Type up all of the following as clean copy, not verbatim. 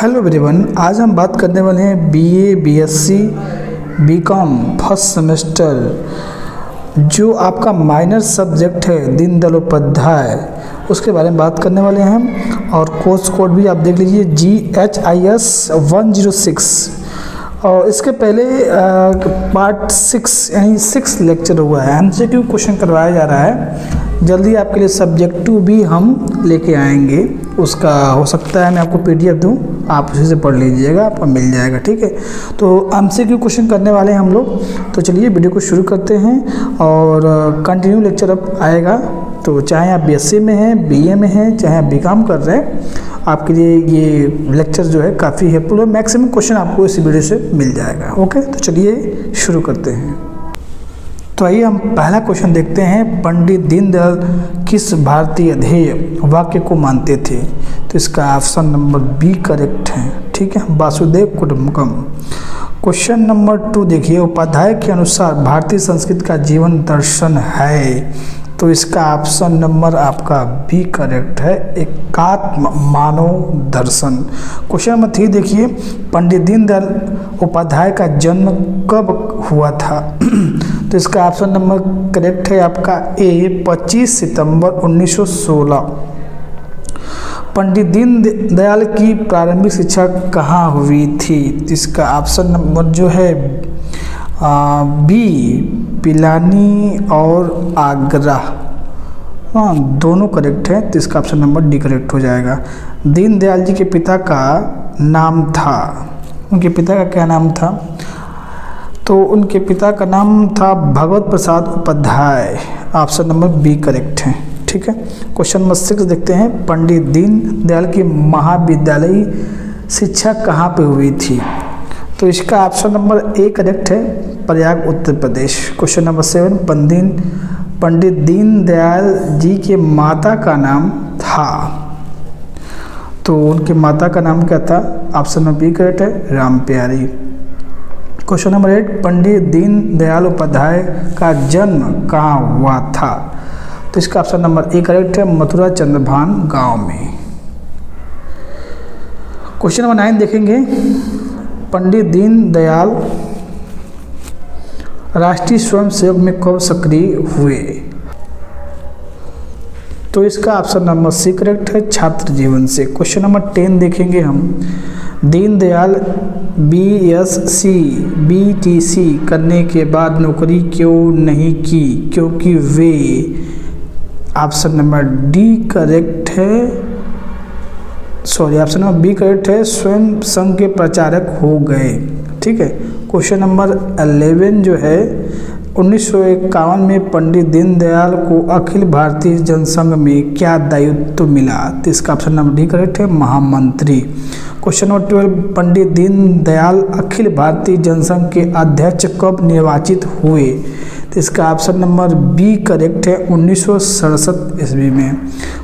Hello everyone, आज हम बात करने वाले हैं BA, BSc, BCom first semester जो आपका माइनर सब्जेक्ट है दीनदयाल उपाध्याय, उसके बारे में बात करने वाले हैं हम। और कोर्स कोड भी आप देख लीजिए GHIS 106। और इसके पहले पार्ट 6 यानी 6 लेक्चर हुआ है, MCQ क्वेश्चन करवाया जा रहा है। जल्दी आपके लिए सब्जेक्ट 2 भी हम लेके आएंगे, उसका हो सकता है मैं आपको PDF दूं, आप उसी से पढ़ लीजिएगा, आपको मिल जाएगा। ठीक है, तो MCQ क्वेश्चन करने वाले हैं हम लोग। तो चलिए वीडियो को शुरू करते हैं और कंटिन्यू लेक्चर अब आएगा। तो चाहे आप BSc में हैं, BA में हैं, चाहे आप BCom कर रहे हैं, आपके लिए ये लेक्चर जो है काफ़ी हेल्पफुल है। मैक्सिमम क्वेश्चन आपको इस वीडियो से मिल जाएगा। ओके, तो चलिए शुरू करते हैं। तो आइए हम पहला क्वेश्चन देखते हैं। पंडित दीनदयाल किस भारतीय ध्येय वाक्य को मानते थे? तो इसका ऑप्शन नंबर बी करेक्ट है। ठीक है, वासुदेव कुटुंबकम। क्वेश्चन नंबर 2 देखिए, उपाध्याय के अनुसार भारतीय संस्कृति का जीवन दर्शन है। तो इसका ऑप्शन नंबर आपका बी करेक्ट है, एकात्म मानव दर्शन। क्वेश्चन नंबर 3 देखिए, पंडित दीनदयाल उपाध्याय का जन्म कब हुआ था? तो इसका ऑप्शन नंबर करेक्ट है आपका ए, 25 सितंबर 1916। पंडित दीनदयाल की प्रारंभिक शिक्षा कहाँ हुई थी? तो इसका ऑप्शन नंबर जो है बी, पिलानी और आगरा। हाँ, दोनों करेक्ट है, तो इसका ऑप्शन नंबर डी करेक्ट हो जाएगा। दीनदयाल जी के पिता का नाम था, उनके पिता का क्या नाम था? तो उनके पिता का नाम था Bhagwat Prasad Upadhyay. Option number B correct है। ठीक है, क्वेश्चन नंबर 6 देखते हैं। पंडित दीनदयाल की महाविद्यालयी शिक्षा कहाँ पे हुई थी? तो इसका ऑप्शन नंबर ए करेक्ट है, प्रयाग उत्तर प्रदेश। क्वेश्चन नंबर 7, पंडित दीनदयाल जी के माता का नाम था। तो उनके माता का नाम क्या था? ऑप्शन नंबर बी करेक्ट है, राम प्यारी। क्वेश्चन नंबर 8, पंडित दीनदयाल उपाध्याय का जन्म कहाँ हुआ था? तो इसका ऑप्शन नंबर ए करेक्ट है, मथुरा चंद्रभान गांव में। क्वेश्चन नंबर 9 देखेंगे, पंडित दीनदयाल राष्ट्रीय स्वयंसेवक में कब सक्रिय हुए? तो इसका ऑप्शन नंबर सी करेक्ट है, छात्र जीवन से। क्वेश्चन नंबर 10 देखेंगे हम। दीनदयाल BSc BTC करने के बाद नौकरी क्यों नहीं की? क्योंकि वे, ऑप्शन नंबर डी करेक्ट है, ऑप्शन नंबर बी करेक्ट है, स्वयं संघ के प्रचारक हो गए। ठीक है, क्वेश्चन नंबर 11 जो है, 1951 में पंडित दीनदयाल को अखिल भारतीय जनसंघ में क्या दायित्व मिला? तो इसका ऑप्शन नंबर डी करेक्ट है, महामंत्री। क्वेश्चन नंबर 12, पंडित दीनदयाल अखिल भारतीय जनसंघ के अध्यक्ष कब निर्वाचित हुए? तो इसका ऑप्शन नंबर बी करेक्ट है, 1967 ईस्वी में।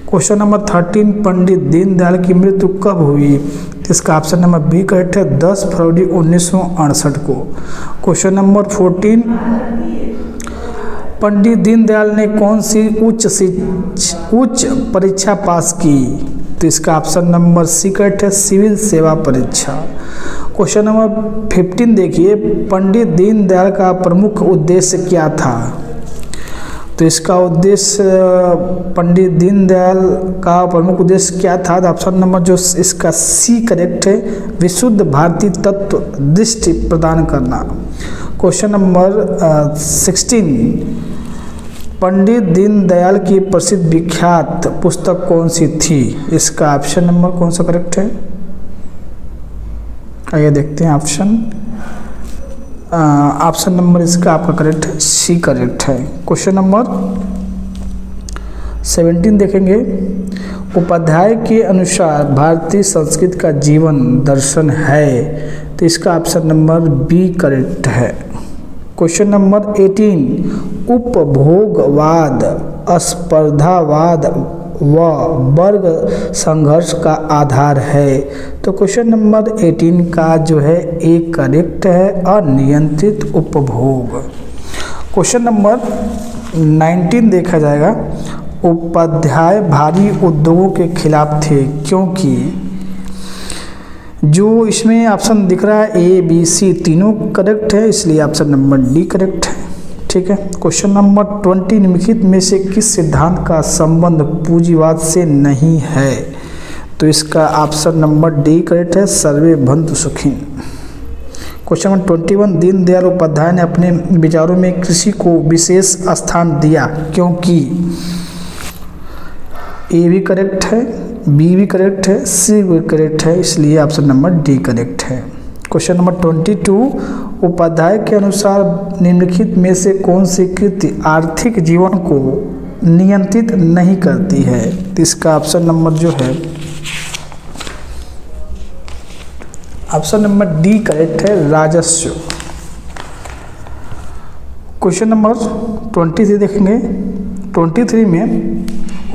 क्वेश्चन नंबर 13, पंडित दीनदयाल की मृत्यु कब हुई? तो इसका ऑप्शन नंबर बी करेक्ट है, 10 फरवरी 1968 को। क्वेश्चन नंबर 14, पंडित दीनदयाल ने कौन सी उच्च परीक्षा पास की? तो इसका ऑप्शन नंबर सी करेक्ट है, सिविल सेवा परीक्षा। क्वेश्चन नंबर 15 देखिए, पंडित दीनदयाल का प्रमुख उद्देश्य क्या था? तो इसका उद्देश्य, पंडित दीनदयाल का प्रमुख उद्देश्य क्या था? तो ऑप्शन नंबर जो इसका सी करेक्ट है, विशुद्ध भारतीय तत्व दृष्टि प्रदान करना। क्वेश्चन नंबर 16, पंडित दीनदयाल की प्रसिद्ध विख्यात पुस्तक कौन सी थी? इसका ऑप्शन नंबर कौन सा करेक्ट है? आइए देखते हैं ऑप्शन। ऑप्शन नंबर इसका आपका करेक्ट है, सी करेक्ट है। क्वेश्चन नंबर 17 देखेंगे। उपाध्याय के अनुसार भारतीय संस्कृति का जीवन दर्शन है। तो इसका ऑप्शन नंबर बी करेक्ट है। क्वेश्चन नंबर 18, उपभोगवाद, स्पर्धावाद व वर्ग संघर्ष का आधार है। तो क्वेश्चन नंबर 18 का जो है ए करेक्ट है, अनियंत्रित उपभोग। क्वेश्चन नंबर 19 देखा जाएगा। उपाध्याय भारी उद्योगों के खिलाफ थे क्योंकि जो इसमें ऑप्शन दिख रहा है ए बी सी तीनों करेक्ट है, इसलिए ऑप्शन नंबर डी करेक्ट है। ठीक है। क्वेश्चन नंबर 20, निम्नलिखित में से किस सिद्धांत का संबंध पूंजीवाद से नहीं है? तो इसका ऑप्शन नंबर डी करेक्ट है, सर्वे भवन्तु सुखिन। क्वेश्चन नंबर 21, दीनदयाल उपाध्याय ने अपने विचारों में कृषि को विशेष स्थान दिया क्योंकि? ए भी करेक्ट है, बी भी करेक्ट है, सी भी करेक्ट है, इसलिए ऑप्शन नंबर डी करेक्ट है। क्वेश्चन नंबर 22, उपाध्याय के अनुसार निम्नलिखित में से कौन सी कृति आर्थिक जीवन को नियंत्रित नहीं करती है? तो इसका ऑप्शन नंबर जो है ऑप्शन नंबर डी करेक्ट है, राजस्व। क्वेश्चन नंबर 23 देखेंगे। 23 में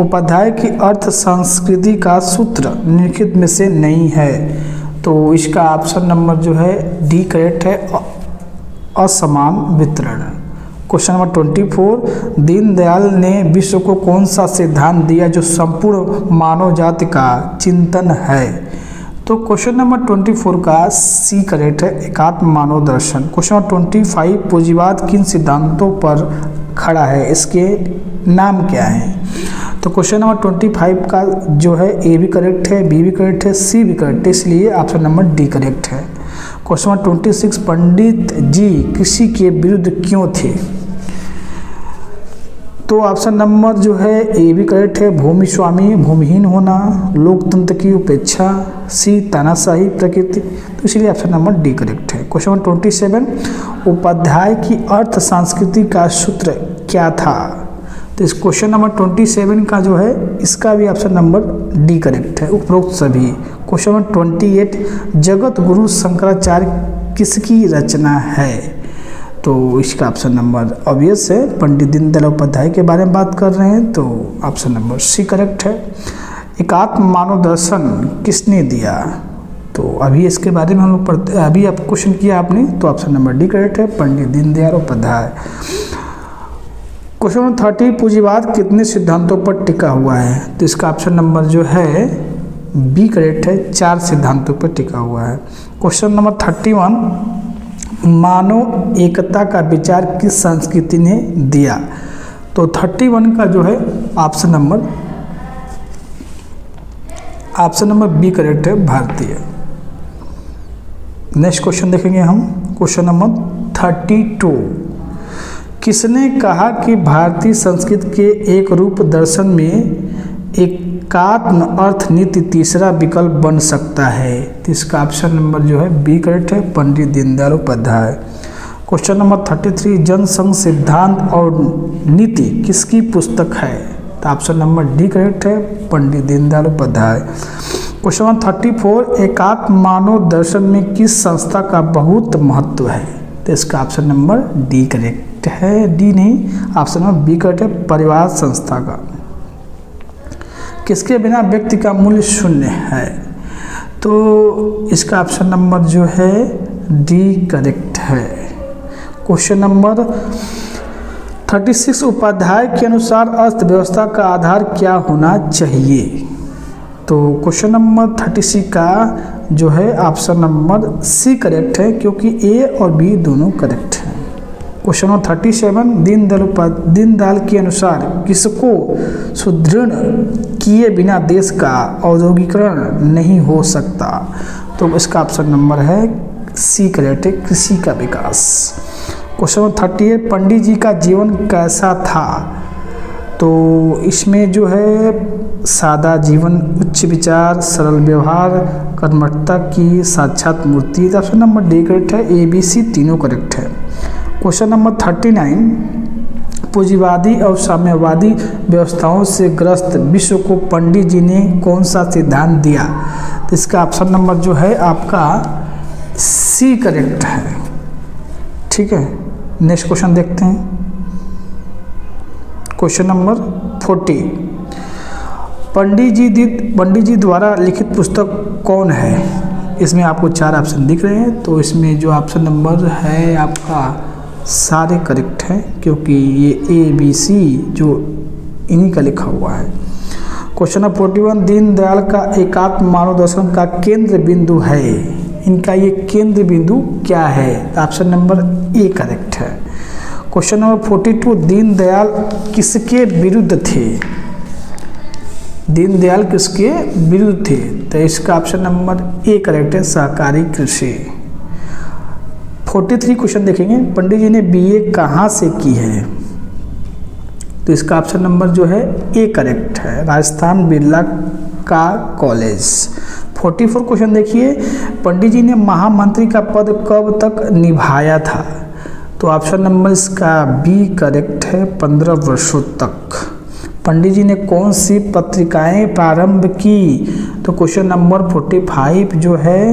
उपाध्याय की अर्थ संस्कृति का सूत्र निम्नलिखित में से नहीं है, तो इसका ऑप्शन नंबर जो है डी करेक्ट है, असमान वितरण। क्वेश्चन नंबर 24, दीनदयाल ने विश्व को कौन सा सिद्धांत दिया जो संपूर्ण मानव जाति का चिंतन है? तो क्वेश्चन नंबर 24 का सी करेक्ट है, एकात्म मानव दर्शन। क्वेश्चन नंबर 25, पूंजीवाद किन सिद्धांतों पर खड़ा है, इसके नाम क्या है? तो क्वेश्चन नंबर 25 का जो है ए भी करेक्ट है, बी भी करेक्ट है, सी भी करेक्ट है, इसलिए ऑप्शन नंबर डी करेक्ट है। क्वेश्चन नंबर 26, पंडित जी कृषि के विरुद्ध क्यों थे? तो ऑप्शन नंबर जो है ए भी करेक्ट है, भूमि स्वामी भूमिहीन होना, लोकतंत्र की उपेक्षा, सी तानाशाही प्रकृति, तो इसलिए ऑप्शन नंबर डी करेक्ट है। क्वेश्चन नंबर 27, उपाध्याय की अर्थ संस्कृति का सूत्र क्या था? तो इस क्वेश्चन नंबर 27 का जो है इसका भी ऑप्शन नंबर डी करेक्ट है, उपरोक्त सभी। क्वेश्चन नंबर 28, जगत गुरु शंकराचार्य किसकी रचना है? तो इसका ऑप्शन नंबर ऑब्वियस है, पंडित दीनदयाल उपाध्याय के बारे में बात कर रहे हैं, तो ऑप्शन नंबर सी करेक्ट है। एकात्म मानव दर्शन किसने दिया? तो अभी इसके बारे में हम लोग पढ़ते, अभी आप क्वेश्चन किया आपने, तो ऑप्शन नंबर डी करेक्ट है, पंडित दीनदयाल उपाध्याय। क्वेश्चन नंबर 30, पूंजीवाद कितने सिद्धांतों पर टिका हुआ है? तो इसका ऑप्शन नंबर जो है बी करेक्ट है, 4 सिद्धांतों पर टिका हुआ है। क्वेश्चन नंबर 31, मानव एकता का विचार किस संस्कृति ने दिया? तो 31 का जो है ऑप्शन नंबर बी करेक्ट है, भारतीय। नेक्स्ट क्वेश्चन देखेंगे हम। क्वेश्चन नंबर 32, किसने कहा कि भारतीय संस्कृति के एक रूप दर्शन में एकात्म अर्थ नीति तीसरा विकल्प बन सकता है? तो इसका ऑप्शन नंबर जो है बी करेक्ट है, पंडित दीनदयाल उपाध्याय। क्वेश्चन नंबर 33, जनसंघ सिद्धांत और नीति किसकी पुस्तक है? तो ऑप्शन नंबर डी करेक्ट है, पंडित दीनदयाल उपाध्याय। क्वेश्चन नंबर 34, एकात्म मानव दर्शन में किस संस्था का बहुत महत्व है? तो इसका ऑप्शन नंबर डी करेक्ट है, डी नहीं, ऑप्शन नंबर बी करेक्ट है, परिवार संस्था का। किसके बिना व्यक्ति का मूल्य शून्य है? तो इसका ऑप्शन नंबर जो है डी करेक्ट है। क्वेश्चन नंबर 36, उपाध्याय के अनुसार अर्थव्यवस्था का आधार क्या होना चाहिए? तो क्वेश्चन नंबर 36 का जो है ऑप्शन नंबर सी करेक्ट है, क्योंकि ए और बी दोनों करेक्ट हैं। क्वेश्चन नंबर 37, दीनदयाल के अनुसार किसको सुदृढ़ किए बिना देश का औद्योगिकरण नहीं हो सकता? तो इसका ऑप्शन नंबर है सी करेक्ट है, कृषि का विकास। क्वेश्चन नंबर 38, पंडित जी का जीवन कैसा था? तो इसमें जो है सादा जीवन, उच्च विचार, सरल व्यवहार, कर्मठता की साक्षात मूर्ति। ऑप्शन नंबर डी करेक्ट है, ए बी सी तीनों करेक्ट है। क्वेश्चन नंबर 39, पूंजीवादी और साम्यवादी व्यवस्थाओं से ग्रस्त विश्व को पंडित जी ने कौन सा सिद्धांत दिया? तो इसका ऑप्शन नंबर जो है आपका सी करेक्ट है। ठीक है, नेक्स्ट क्वेश्चन देखते हैं। क्वेश्चन नंबर 40, पंडित जी द्वारा लिखित पुस्तक कौन है? इसमें आपको 4 ऑप्शन दिख रहे हैं, तो इसमें जो ऑप्शन नंबर है आपका सारे करेक्ट हैं, क्योंकि ये ए बी सी जो इन्हीं का लिखा हुआ है। क्वेश्चन नंबर 41, दीनदयाल का एकात्म मानव दर्शन का केंद्र बिंदु है, इनका ये केंद्र बिंदु क्या है? ऑप्शन नंबर ए करेक्ट है। क्वेश्चन नंबर 42, दीनदयाल किसके विरुद्ध थे? दीनदयाल किसके विरुद्ध थे? तो इसका ऑप्शन नंबर ए करेक्ट है, सहकारी कृषि। 43 क्वेश्चन देखेंगे, पंडित जी ने बीए कहाँ से की है? तो इसका ऑप्शन नंबर जो है ए करेक्ट है, राजस्थान बिरला का कॉलेज। 44 क्वेश्चन देखिए, पंडित जी ने महामंत्री का पद कब तक निभाया था? तो ऑप्शन नंबर इसका बी करेक्ट है, 15 वर्षों तक। पंडित जी ने कौन सी पत्रिकाएं प्रारंभ की? तो क्वेश्चन नंबर 45 जो है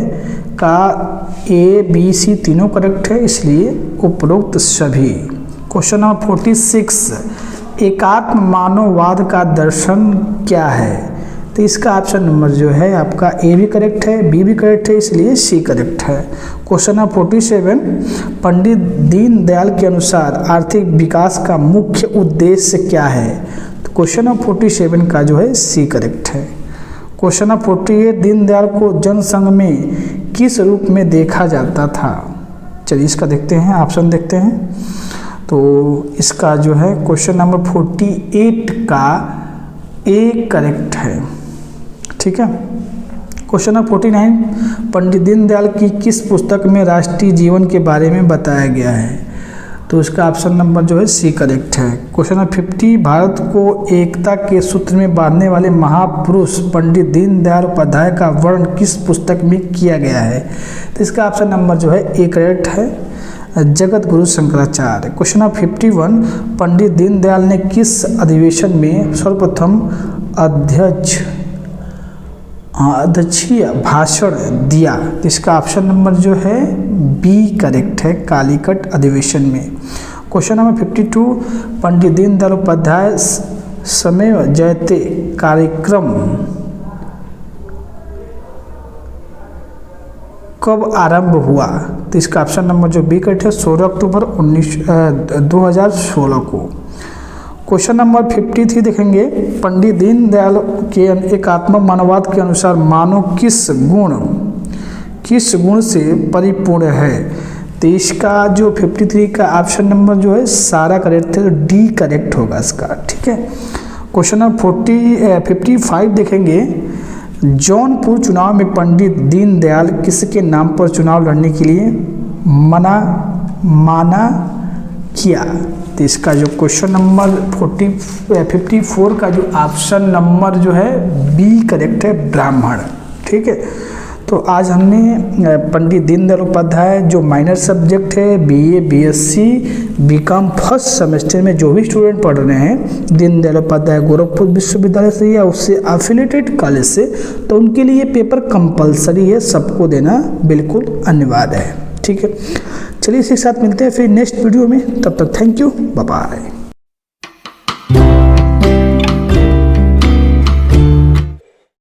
का ए बी सी तीनों करेक्ट है, इसलिए उपरोक्त सभी। क्वेश्चन नंबर 46, एकात्म मानववाद का दर्शन क्या है? तो इसका ऑप्शन नंबर जो है आपका ए भी करेक्ट है, बी भी करेक्ट है, इसलिए सी करेक्ट है। क्वेश्चन नंबर 47, पंडित दीनदयाल के अनुसार आर्थिक विकास का मुख्य उद्देश्य क्या है? तो क्वेश्चन नंबर 47 का जो है सी करेक्ट है। क्वेश्चन नंबर 48, दीनदयाल को जनसंघ में किस रूप में देखा जाता था? चलिए इसका देखते हैं, ऑप्शन देखते हैं। तो इसका जो है क्वेश्चन नंबर 48 का ए करेक्ट है, ठीक है। क्वेश्चन नंबर 49, पंडित दीनदयाल की किस पुस्तक में राष्ट्रीय जीवन के बारे में बताया गया है? तो इसका ऑप्शन नंबर जो है सी करेक्ट है। क्वेश्चन नंबर 50, भारत को एकता के सूत्र में बांधने वाले महापुरुष पंडित दीनदयाल उपाध्याय का वर्णन किस पुस्तक में किया गया है? तो इसका ऑप्शन नंबर जो है ए करेक्ट है, जगत गुरु शंकराचार्य। क्वेश्चन नंबर 51, पंडित दीनदयाल ने किस अधिवेशन में सर्वप्रथम अध्यक्षीय भाषण दिया? तो इसका ऑप्शन नंबर जो है बी करेक्ट है, कालीकट अधिवेशन में। क्वेश्चन नंबर 52, पंडित दीनदयाल उपाध्याय समय जयते कार्यक्रम कब आरंभ हुआ? तो इसका ऑप्शन नंबर जो बी करेक्ट है, 16 अक्टूबर 2016 को। क्वेश्चन नंबर 53 देखेंगे, पंडित दीनदयाल के एकात्म मानववाद के अनुसार मानव किस गुण से परिपूर्ण है? तो इसका जो 53 का ऑप्शन नंबर जो है सारा करेक्ट है, डी करेक्ट होगा इसका, ठीक है। क्वेश्चन नंबर 55 देखेंगे, जौनपुर चुनाव में पंडित दीनदयाल किसके नाम पर चुनाव लड़ने के लिए माना किया? तो इसका जो क्वेश्चन नंबर 54 का जो ऑप्शन नंबर जो है बी करेक्ट है, ब्राह्मण, ठीक है। तो आज हमने पंडित दीनदयाल उपाध्याय जो माइनर सब्जेक्ट है BA BSc BCom first semester में जो भी स्टूडेंट पढ़ रहे हैं दीनदयाल उपाध्याय गोरखपुर विश्वविद्यालय से या उससे एफिलिएटेड कॉलेज से, तो उनके लिए पेपर कंपलसरी है, सबको देना बिल्कुल अनिवार्य है, ठीक है। चलिए इसी के साथ मिलते हैं फिर नेक्स्ट वीडियो में, तब तक थैंक यू, बाय बाय।